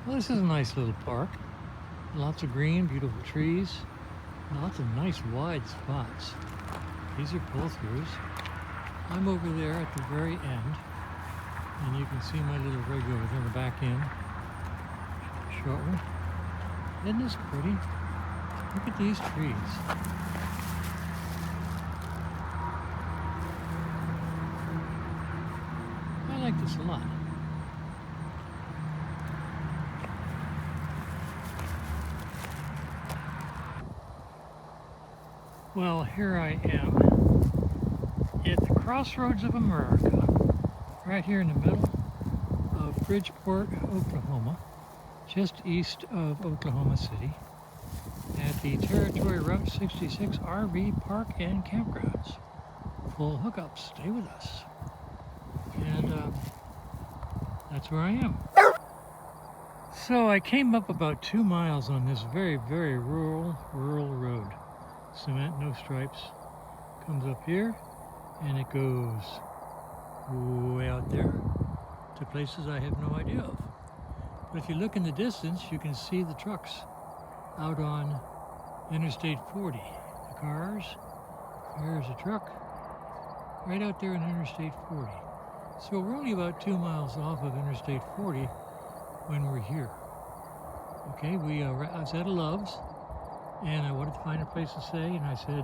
Well, this is a nice little park. Lots of green, beautiful trees, lots of nice wide spots. These are pull-throughs. I'm over there at the very end, and you can see my little rig over there in the back end. Short one. Isn't this pretty? Look at these trees. I like this a lot. Well, here I am at the crossroads of America, right here in the middle of Bridgeport, Oklahoma, just east of Oklahoma City, at the Territory Route 66 RV Park and Campgrounds. Full hookups, stay with us. And that's where I am. So I came up about 2 miles on this very, very rural road. Cement, no stripes. Comes up here and it goes way out there to places I have no idea of. But if you look in the distance, you can see the trucks out on Interstate 40. The cars, there's a truck right out there on Interstate 40. So we're only about 2 miles off of Interstate 40 when we're here. Okay, I was at a Love's and I wanted to find a place to stay, and I said,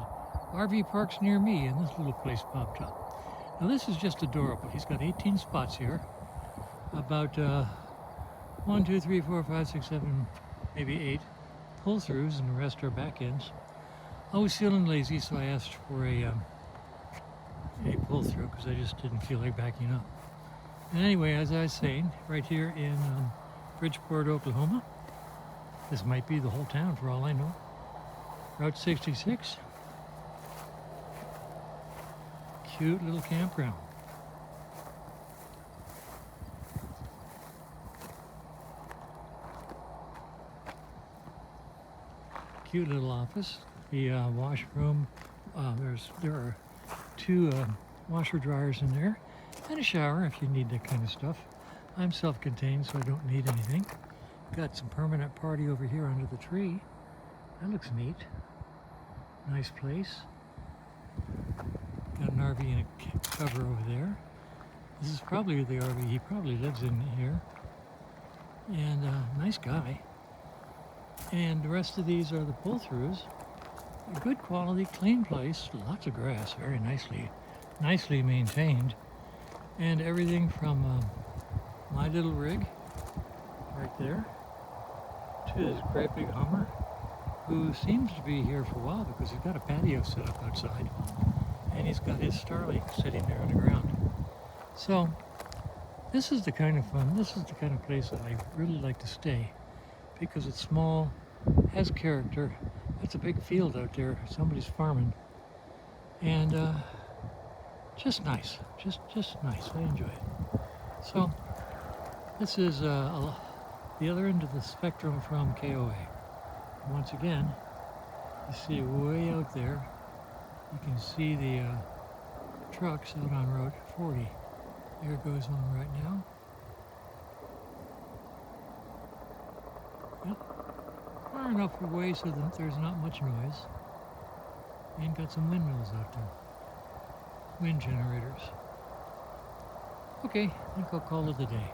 RV parks near me, and this little place popped up. Now this is just adorable. He's got 18 spots here, about 1, 2, 3, 4, 5, 6, 7, maybe 8 pull-throughs, and the rest are back ends. I was feeling lazy, so I asked for a pull-through because I just didn't feel like backing up. And anyway, as I was saying, right here in Bridgeport, Oklahoma, this might be the whole town for all I know. Route 66. Cute little campground. Cute little office. The washroom. There are 2 washer dryers in there, and a shower if you need that kind of stuff. I'm self-contained, so I don't need anything. Got some permanent party over here under the tree. That looks neat. Nice place. Got an RV and a cover over there. This is probably the RV he probably lives in here. And nice guy. And the rest of these are the pull-throughs. A good quality, clean place. Lots of grass, very nicely maintained. And everything from my little rig right there to this great big Hummer, who seems to be here for a while because he's got a patio set up outside and he's got his Starlink sitting there on the ground. So this is the kind of fun, this is the kind of place that I really like to stay because it's small, has character. It's a big field out there, somebody's farming, and just nice, just nice. I enjoy it. So this is the other end of the spectrum from KOA. Once again, you see way out there, you can see the trucks out on Route 40. There goes one right now. Yep. Far enough away so that there's not much noise. And got some windmills out there. Wind generators. Okay, I think I'll call it a day.